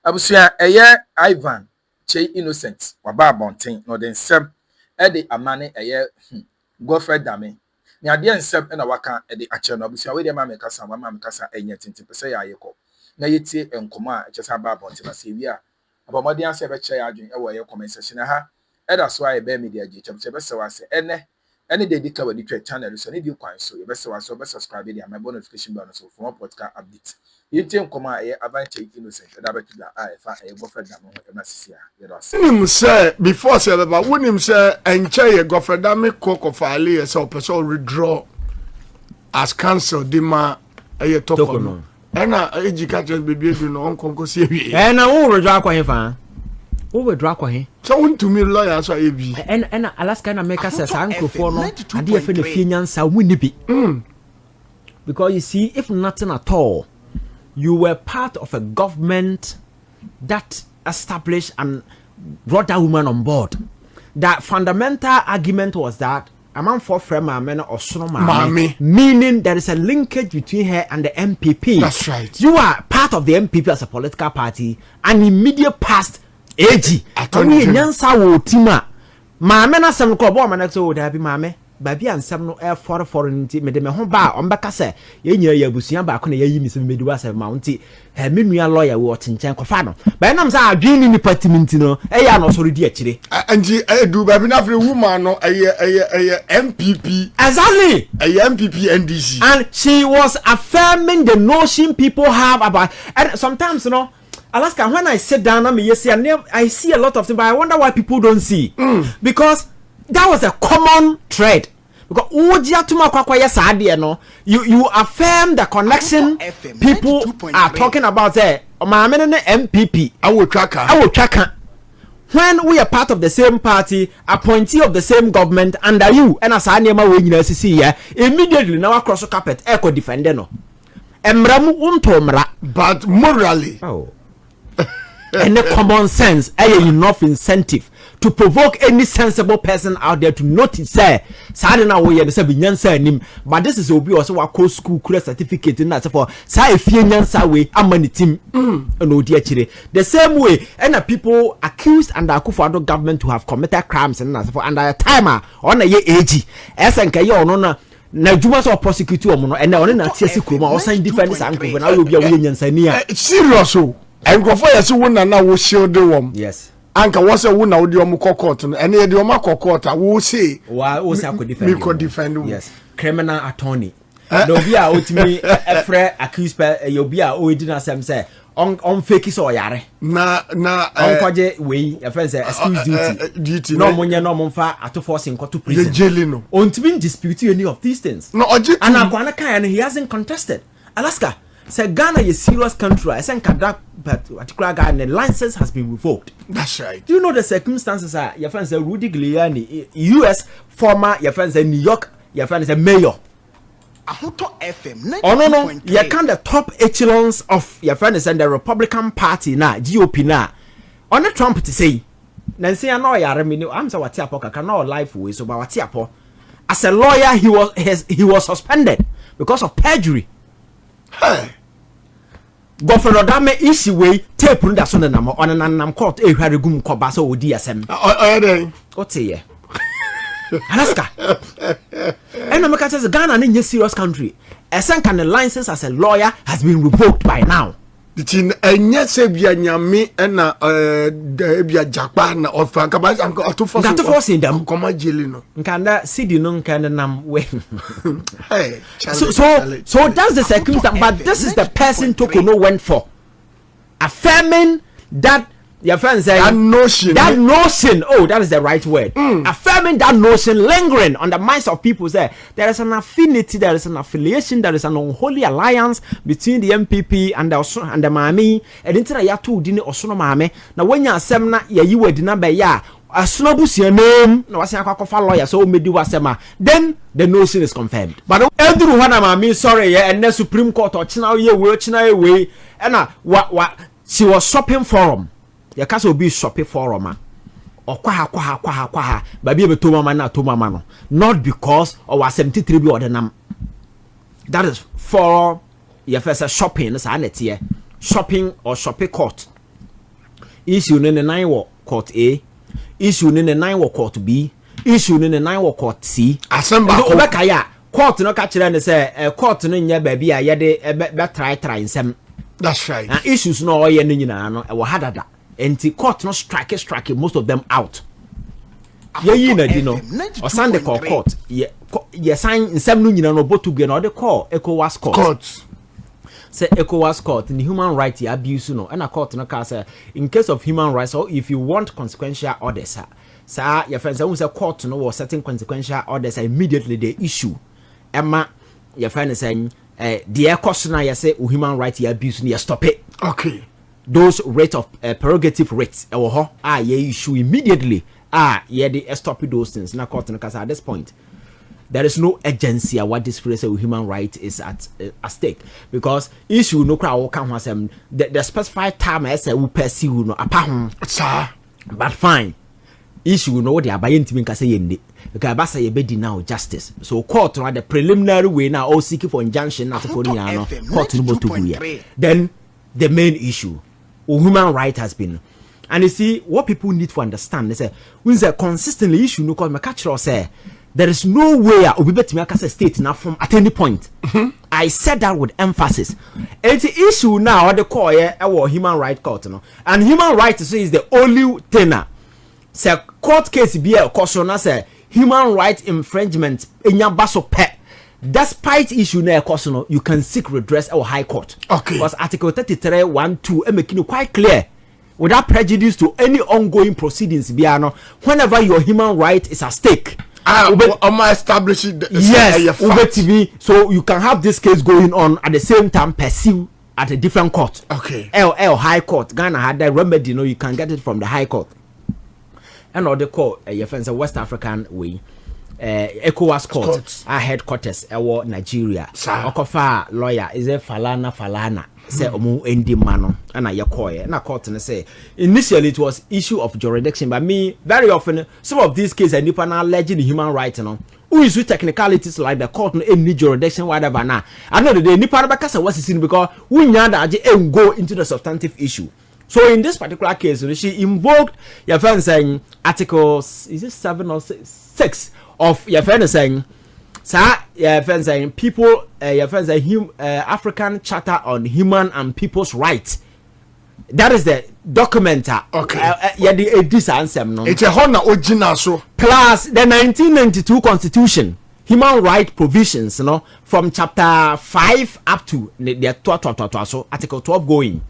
Abusia eye Ivan Che Innocent waba bonten no den sem e de amane eye Godfred Dame ni ade nsem na waka e de ache no abusia we de ma me kasa enye tintipese ya yekọ na yetie enkomo a chesa ba bonten na se wi a abamodi anse be che ya adwen e wo ye comment section ha e da so aye be media gi chem se be se wase ene de dika wadi twa channel so ne di kwan so ye be se wase be subscribe dia my notification bell so for more podcast update yetie enkomo a ye Che Innocent da be tuda fa e Godfred Dame na sisia ye do se nim say before say ba wonim say enche ye Godfred Dame koko faale ye say person withdraw as council di ma eye tokono ena ejikache bebie du no onkonko sie wi na wo withdraw akwa he fa wo withdraw akwa he so untumi lawyer so ebi ena Alaska na make us ankrofo no ade fe na fie nyansa mu ni bi because you see if nothing at all you were part of a government that established and brought that woman on board. That fundamental argument was that a man for Fmr AG or Sonoma, meaning there is a linkage between her and the MPP. That's right. You are part of the MPP as a political party, and immediate past AG. Only nyansa wo tima. Mame na sem ko bo man so da bi mame. Baby ansem no air for nti me de me ho ba ombeka se ye nyira ya busua ba ko na yayi mi se me diwa se ma nti he me nua lawyer wo tinchen ko fa no ba nam sa adwin ni department no e ya no so redi akire anji edu baby na free woman no eye MPP exactly MPP NDC, and she was affirming the notion people have about, and sometimes you know Alaska, when I sit down I see a lot of things, but I wonder why people don't see. Because that was a common thread. Because you affirm the connection people are talking about there. MPP. I will tracker. When we are part of the same party, appointee of the same government under you, and as I name immediately now across the carpet, echo defender no. But morally, and the common sense, enough incentive to provoke any sensible person out there to notice say sadena we dey say nyansa anim, but this is obi also wa co school credit certificate na say for say efie nyansa we amani team no di akire the same way and people accused under Akufo-Addo government to have committed crimes and na say for under a timer on ye AG esenka ye ono na juma so prosecute omo no and na on na tiasi kroma o sign defense anko na obi a we nyansa ni a serious o enkrofo yesi wona na wo shield wom. Yes. Anka was a wona wo di omo court no ene di omo court wo say wo say me could defend. Yes. Criminal attorney. No be a otimi efre accused you be a o di na sem say on fake so yare na on kwaje we your friend say excuse duty no monye no monfa ato force in to prison jailing no on to be dispute any of these things no oje and akwana kan he hasn't contested. Alaska say Ghana is a serious country. I think that particular Ghana license has been revoked. That's right. Do you know the circumstances are your friend say Rudy Giuliani, US former your friend say New York your friend say mayor. FM. Oh no, you can't the top echelons of your friend is in the Republican Party na GOP na. On the Trump to say, Nancy I know I'm so what I cannot life way so but what as a lawyer he was suspended because of perjury. Hey. Godfred Dame issue way tape runda so na nam on nam court e hware gum koba so odi asem. What say Alaska. And America says Ghana is a serious country. Esen can the license as a lawyer has been revoked by now. Ditin enye se bia nyame na bia jakpa na ofanka ba to force in them koma jeli no nkanda sidi no nkanda nam we. Hey, so that's the circumstance, but this is the person Tokono went for, affirming that your friend said that notion, oh, that is the right word. Affirming that notion, lingering on the minds of people. There is an affinity, there is an affiliation, there is an unholy alliance between the MPP and the Mami. And into the Yatu Dini Osono Mame. Now, when you are Semna, you were dinner ya. A snobus your name, no, was a lawyer, so me do wasema. Then the notion is confirmed. But Andrew Mami, sorry, and the Supreme Court or China, you were China away, and what she was shopping forum. Your castle be shopping forum. Or kwaha, but be able to mama na to mama no. Not because of our 73 or the num. That is for your first shopping, shopping or shopping court. issue no ne 9 wo court A, issue no ne 9 wo court B, issue no ne 9 wo court C. Assemble ko be kaya court no ka kire ne say court no nya ba bi a ye de be try nsem. That's right. And issues no oye no nyina no e wo hadada. Enti court no strike most of them out. Ye na di no o sande court ye sign nsem no nyina no botu gbe no de call ECOWAS court. Say ECOWAS court in human rights abuse no and a court no ka say in case of human rights or if you want consequential orders sir your friends say court no was certain consequential orders immediately they issue emma your friend is saying the question na you say human rights abuse no you stop it. Okay, those rate of prerogative rates e wo ho ye issue immediately ye dey stop those things na court no ka say at this point there is no agency what this phrase of human right is at stake because issue no crowd will come asem the specified time as we pursue no apa ho sir, but fine issue no dey abaye ntimi nka say yende because abasa ye be deny justice so court no the preliminary way now all seeking for injunction na for nya no court no botu here then the main issue of human right has been. And you see what people need to understand is when say consistently issue no call me catch say there is no way obi betimi aka say state na from at any point. I said that with emphasis. And the issue now the call our human right court no and human rights is the only thing say court case be a caution say human right infringement enya baso pe despite issue na cause no you can seek redress our high court. Okay, because article 33(1)(2) making it quite clear without prejudice to any ongoing proceedings biano whenever your human right is at stake. Establishing yes, so you can have this case going on at the same time pursue at a different court. Okay, L high court. Ghana had that remedy, you can get it from the high court. And all the court, your friends, a West African way. ECOWAS court, our headquarters, Nigeria. Okofa lawyer is a Falana. Say omu endi mano and I yakoye and I court and say initially it was issue of jurisdiction but me very often some of these cases nipa na alleging human rights no who is with technicalities like the court no any jurisdiction whatever na I know the nipa na baka say what's seen because we nyanda aje go into the substantive issue. So in this particular case she invoked your friend saying articles is it 7 or 6 of your friend saying sir, your friends saying people, your friends saying African Charter on Human and People's Rights. That is the document. Okay. This answer no. It's a honor original so. Plus the 1992 Constitution, human right provisions, from chapter 5 up to the 12 so article 12 going.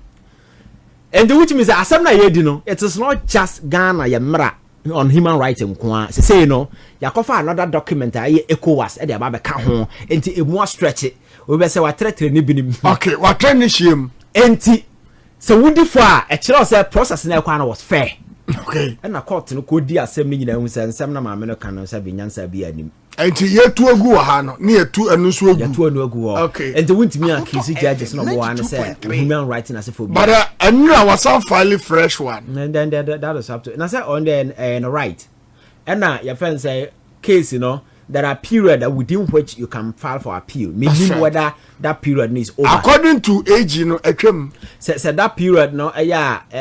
And which means that it is not just Ghana yemra on human rights say yakofa another document ECOWAS e dey aba ka ho enti emu stretch it we be say wa tretre ni binim okay wa train ni shiem enti so would for a kire say process na ekwa was fair okay and na court no ko di asem ni nyina hu say nsem na maame no kan no say binyansa bi anim enti yetu agu wa ha no ni yetu anu so agu yetu anu agu ho okay enti wuntimi accuse judges no mo wan say human rights na say for but anura was some fairly fresh one and then that is up to na say on the right and now your friend say case there are periods within which you can file for appeal meaning right. Whether that period is over according to age say that period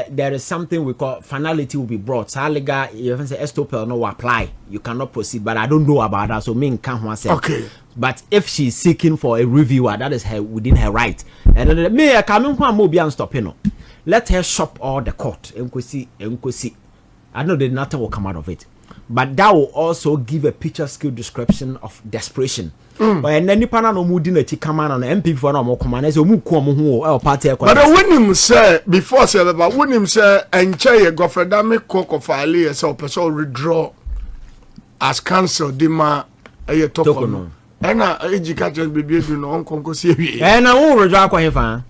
there is something we call finality will be brought so legal you say estopel no apply you cannot proceed but I don't know about that so me can't say okay but if she's seeking for a reviewer that is her within her right and then me I come mo be and stop let her shop all the court enkosi I know that nothing will come out of it. But that will also give a picture skill description of desperation. But and then nipa na no mu di na ti kama na MP for na mo koma na say mu ko mo hu party e. But when him say before say about when him say enche ye Godfred Dame koko file say person withdraw as council dima e toko no. And na ejika just bibie du no onkonko si ewie. Na wo withdraw akwa he fa.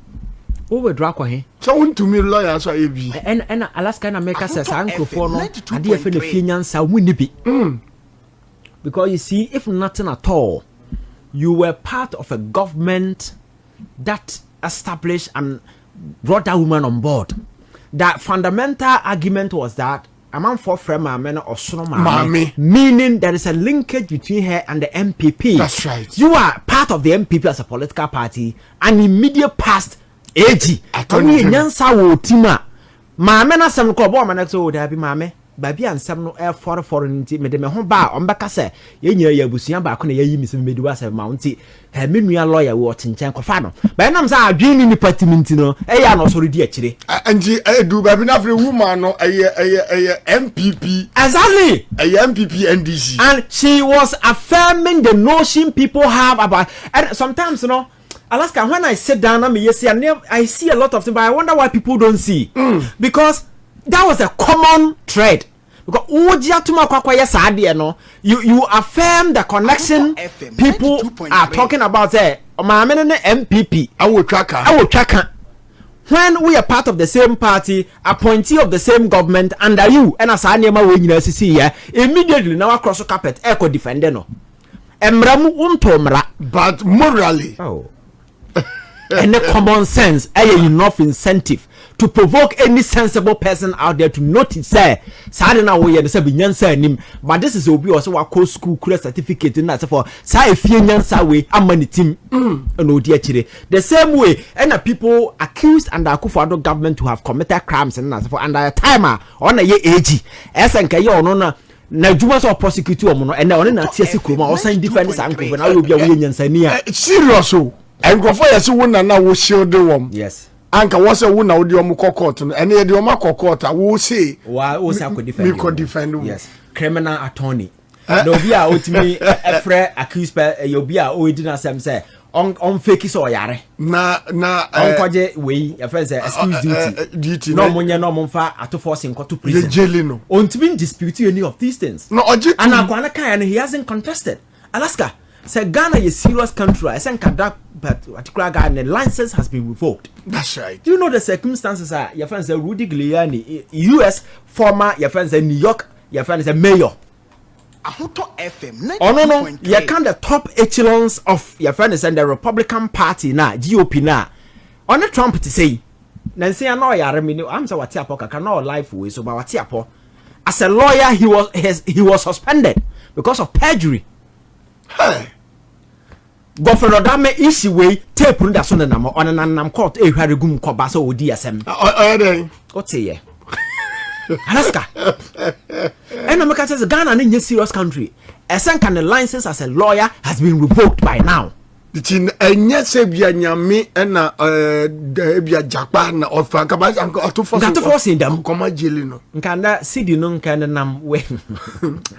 Wo withdraw akwa he. So want to me lawyer so ebi. And Alaska na make us ankrofo no ade e fe na fie nyansa mu ni bi. Because you see if nothing at all you were part of a government that established and brought that woman on board. That fundamental argument was that a man for Fmr or Sonoma, meaning there is a linkage between her and the MPP. That's right. You are part of the MPP as a political party, and immediate past AG. maame na sam ko bo man so da bi maame babi ansam no e for nti me de me ho ba o mbeka se ye nyina ya busua ba ko na yayi mi se me di wasem ma nti he me nua lawyer wo tinchen ko fa no ba nam sa adwen ni department no e ya no so di akire anti edu babi na free woman no eye MPP exactly MPP NDC, and she was affirming the notion people have about, and sometimes Alaska, when I sit down I see a lot of things, but I wonder why people don't see. Because that was a common thread. Because you affirm the connection people are talking about. MPP. I will tracker. When we are part of the same party, appointee of the same government under you, and as I name immediately now across the carpet, echo defender no. But morally, any common sense, enough incentive to provoke any sensible person out there to notice say sadena we yen say binyansa nim, but this is obi also wa call school credit certificate in that for say efie nyansa we amani team no di akire the same way and people accused under Akufo-Addo government to have committed crimes and that for under a timer on a ye AG esenka ye ono na juma so prosecute omo no and na na tiasi kroma o sign defense anko na we obi a we nyansa ni a serious o enkofo yesi wona na wo shield wom yes anka wo se wona wo di omo court no ene ye di omo court wo say wo say defend yes criminal attorney no obi a otimi efre accused pe obi a o edina sem say on fake so yare na on kwaje we your friend say excuse duty no munye no mumfa ato force nko to prison jeli no on to be dispute any of these things no oje and akwana kan he hasn't contested. Alaska say Ghana is a serious country. I think that particular Ghana license has been revoked. That's right. Do you know the circumstances are your friend say Rudy Giuliani, US former your friend say New York your friend say mayor. FM. Oh no, you can't the top echelons of your friends and the Republican Party na GOP na. On the Trump to say, Nancy I know I'm so watiapo cannot life way so but watiapo. As a lawyer he was suspended because of perjury. Hey. Godfred Dame issue way tape runda so na nam on nam court e hware gum koba so odi asem. What say ye? Alaska. And America says Ghana is a serious country. Esenka the license as a lawyer has been revoked by now. Tin enye se bia nyame na bia Japan na ofanka ba to force in them koma jeli no. Nkanda city no nkanda nam we.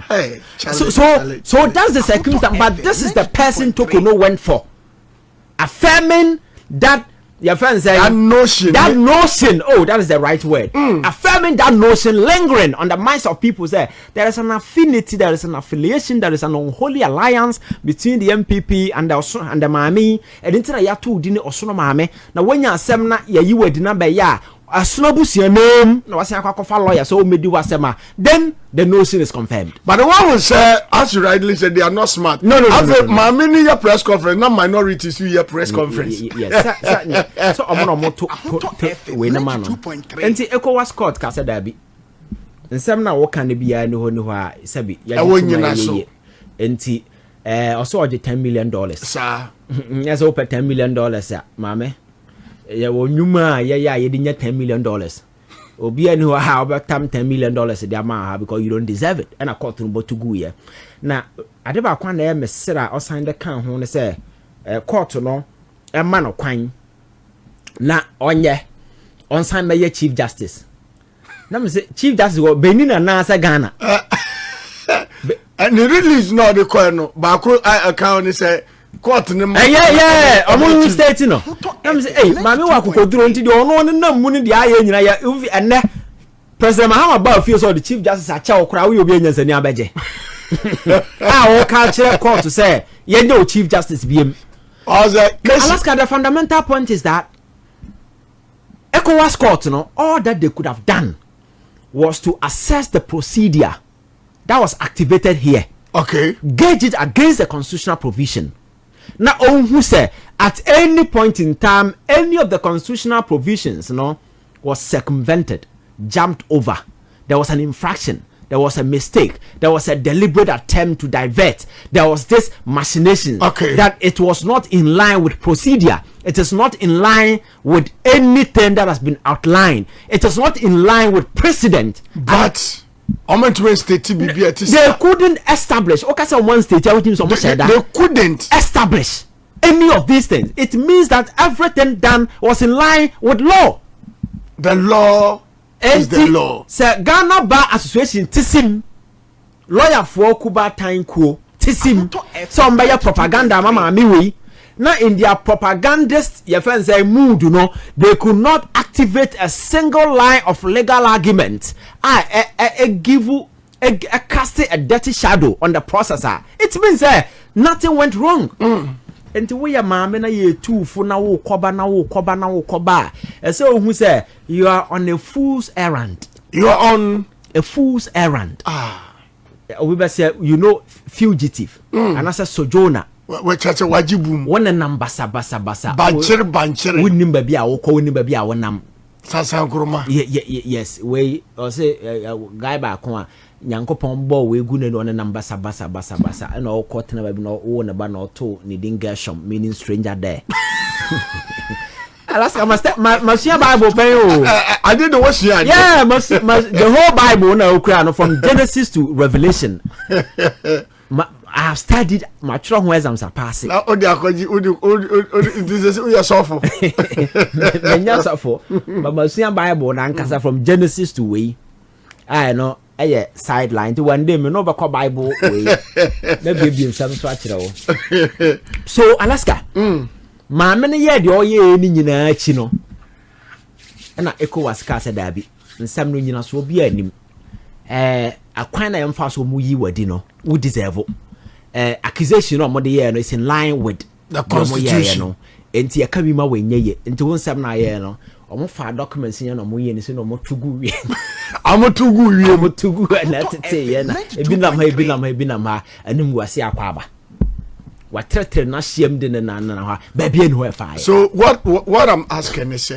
Hey. So that's the circumstance, but this is the person Tokono went for. Affirming that your friend said that notion, oh, that is the right word. Affirming that notion, lingering on the minds of people, say there is an affinity, there is an affiliation, there is an unholy alliance between the MPP and the Mami. And into the Yatu Dini Osono Mame. Now, when you are Semna, you were dinner ya. A snobus your name, no, was a lawyer, so maybe was then the notion is confirmed. But the one will say, as you rightly said, they are not smart. No. My mini year press conference, not minorities year press conference. Yes, so I'm going to win a man. And the ECOWAS court, Casa Derby. And some now, what can be? I know who are Sabi. I won't you and also $10 million. Sir, yes, open $10 million, sir, mammy. Ya wo nyuma ya didn't get $10 million. Obi and who how about $10 million the amount because you don't deserve it. And I caught through but to go here. Now I never quan there Messera or sign the count when say court no a man of quine. Na on ye on sign by your Chief Justice. Now me say Chief Justice go Benin and Nasa Ghana. And the release no the coin but I account say court no yeah omo state no am say hey mama wa kokoduro nti de ono na muni de aye nyina ya enne president Mahama ba feel so the Chief Justice a cha okra we obi anyansani abeje o ka kire court to say ye dey Chief Justice biem. Alaska, the fundamental point is that ECOWAS court all that they could have done was to assess the procedure that was activated here, okay, gauge it against the constitutional provision. Now, who say at any point in time, any of the constitutional provisions, was circumvented, jumped over. There was an infraction. there was a mistake, there was a deliberate attempt to divert, there was this machination, that it was not in line with procedure, it is not in line with anything that has been outlined, it is not in line with precedent. But they couldn't establish. They couldn't establish any of these things. It means that everything done was in line with law. The law is the law. Sir, Ghana Bar Association tisim lawyer for Kuba Tainko tisim some by propaganda mama miwi. Now in their propagandist your friends say mood, you know, they could not activate a single line of legal argument. Give you a cast a dirty shadow on the processor. It means nothing went wrong. And the way your mama na ye too for now koba. And so who say you are on a fool's errand. You are on a fool's errand. We better say you know fugitive and as a sojourner. Which is a wajibum. One number basa. Bancher. We nimba be our call nimba be our nam. Sasa Akroma. Yes. We or say guy back one. Nyankopon ball we gune on a number basa. And all court never been all own about or two needing gershom, meaning stranger there. Alaska must share Bible pay. I didn't know what she had. Yeah, must the whole Bible now from Genesis to Revelation. I have studied my strong ways I'm passing. Now, this is your software. But my Bible and from Genesis to way. I know a sideline to one day, me no back Bible way. Maybe be some swatch. So, Alaska, my many year the oye in chino. And I echo was cast a dabby, and some new so be a name. A quite emphasis on you were dinner, would deserve. Accusation of the year is in line with the constitution. And tia kabima we nye into 179 no omo fa documents yen no mo yen se no mo tugu wi amo tugu na tete yen na ebinam ha anim wase akwaba wa tretre na hiem de na ha ba bia ni ho fa. So what I'm asking is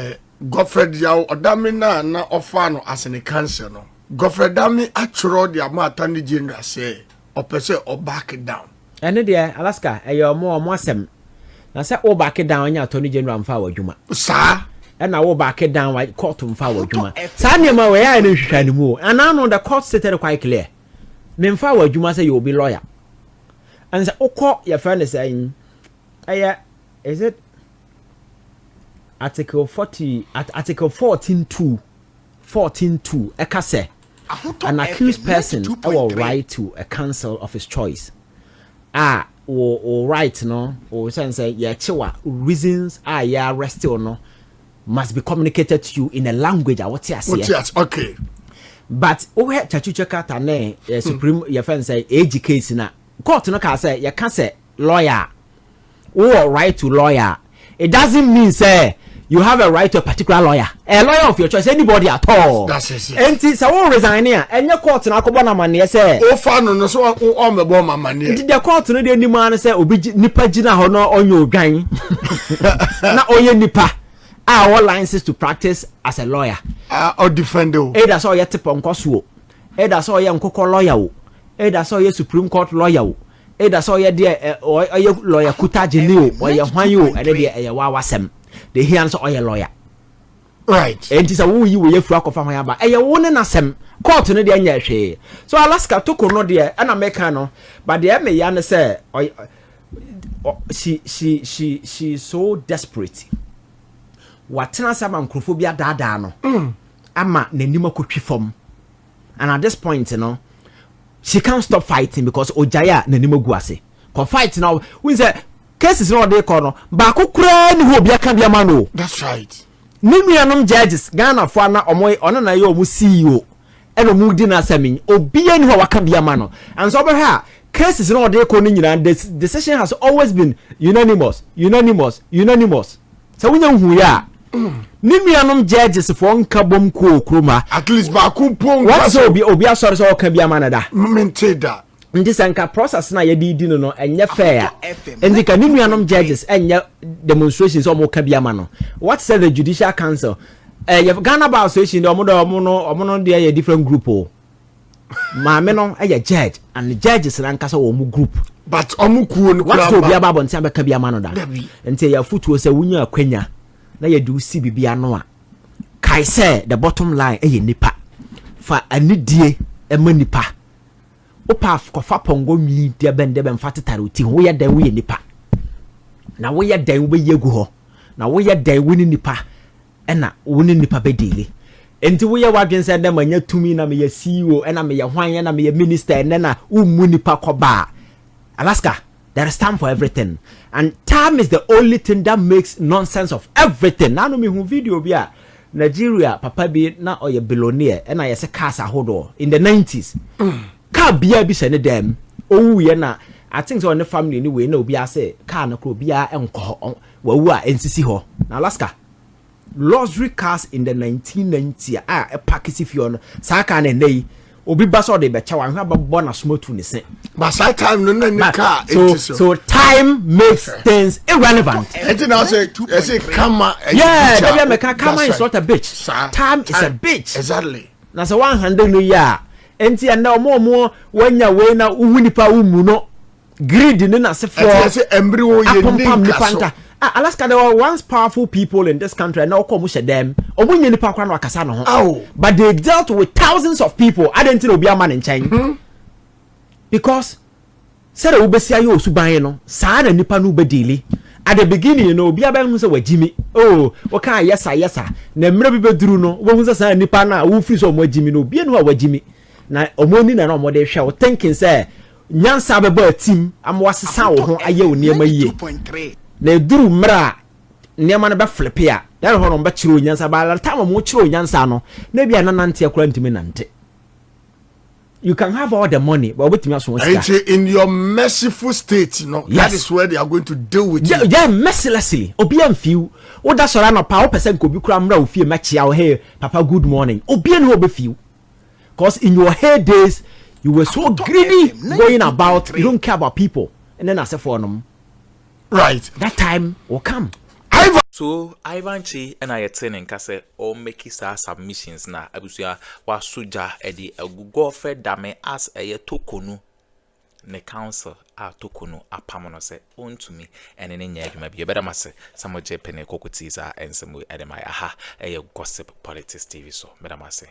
Godfred Yaw odamina na offer no as an cancer no Godfred Dame atro the amata ni general say opese or back it down. And there Alaska ayo mo asem. Na say o back it down anya attorney general mfa wadwuma. Sir, and na o back it down like court mfa wadwuma. Sa nema we ya na hwehwa ni mu. And now the court stated quite clear. Me mfa wadwuma say you will be lawyer. And say okọ your friend is saying is it article 14.2 eka say an accused person will right to a counsel of his choice. Or right no or say chiwa reasons ya arrest or no must be communicated to you in a language what you say. Okay. But over chachucha kata ne supreme your friend say AG case na court no can say you can say lawyer or right to lawyer. It doesn't mean say you have a right to a particular lawyer. A lawyer of your choice, anybody at all. That's it. And it's a resign here. And your court na ko bona man say. O fa no so o me bo mama ne. The court no dey ni man say obi nipa gina ho no onyo odwan. Na oye nipa. Our license to practice as a lawyer. Or defender. Either so ye tipon koso. Either so ye nkoko lawyer o. Either so ye Supreme Court lawyer o. Either so ye there or ye lawyer kutaje ni o or ye hwan yo e dey e wa wasem. The hands of your lawyer. Right. And it's a woo you will flock of a yaba. A woman as some court in the end. So Alaska took no dear and Americano, but the Emmy Yana say, she's so desperate. What Tenasam Crofobia dadano. Ama Nenima could form. And at this point, you know, she can't stop fighting because Ojaya Nenimo Guase. Can fight now. We say, cases no dey corner ba ko kura ni ho bia kan bia ma no. That's right. Nimianom judges Ghana fo na omo ono na ye omo CEO e no mu di na samin obi ani ho waka bia ma no. And so be ha cases no dey corner nyina the decision has always been unanimous. So we know who ya Nimianom judges fo nka bom ko Akroma at least ba ko pon what so obi asori so ka bia ma na da mente da ndi sanka process na ye di no enye fair ndi ka ninuanom judges enye demonstrations o mo ka bia ma no. What said the Judicial Council Ghana Bar Association omo no de a different group o maame no eye judge and the judges ran kasa wo mu group but omukuo no what to be about bonti abeka bia ma no da enti ya futuo se wunya akwanya na ye du si bibia no a kai say the bottom line eye nipa fa anidie ema nipa opa kofa pongo mi de bende be mfa tetare oti ho ye dan wo ye nipa na wo ye dan wo ye gu ho na wo ye dan wo ni nipa ena wo ni nipa be dele enti wo ye wadwen se dem anya tumi na me ye CEO ena me ye hwan na me ye minister na ummu nipa koba Alaska there is time for everything and time is the only thing that makes nonsense of everything na no me hu video bi a Nigeria papa bi na oye billionaire ena ye se cars ahodo in the 90s car bia bi se ne dem owu ye na I think so on the family anyway na obi ase car na kro bia enko wawu a ensisi ho na Alaska luxury cars in the 1990s a pakisi fion sa car na nei obi ba so de be cha wan hwa bo na smotu ne se but that time no na car so time makes things irrelevant and now say kama yeah that be make kama is not a bitch time is a bitch exactly na say 100 no ya enti and omo wanya we na uhunipa umu no greed ni na se for say embryo ye ni Alaska, there were once powerful people in this country and now come with them. But they dealt with thousands of people. I didn't know be a man in China. Because said Ubesia you subayeno, Sana nipa no bedili. At the beginning, you know, be a man who Jimmy. Oh, okay, yes, sir. Never be druno, one was a son nipana, who frees or more Jimmy no be no Jimmy. Now, Omoni and no more they shall thinking, say, Yan Sabe team, I'm was a sound I you near my year. 2.3. Na duru mra niam na be flip ya dan ho no be chiro nyansa ba la time mo chiro nyansa no na bia na nante akura ntimi nante you can have all the money but obetimi aso sika in your merciful state no yes. That is where they are going to deal with you yeah mercilessly obi am fiu wo da sora no pa wo person ko bi kura mra wo fie machia wo hey papa good morning obi no obe fiu cause in your heydays you were so greedy going about you don't care about people and then as for them. Right. That time will come. So Ivan Chi and I attend kase all make submissions na abusia wa suja edi Godfred Dame as a tokonu ne council a tokonu apamono se onto me and in nya adwuma bi better mase samo je pene kokoti za ensemu edema aha gossip politics TV so better mase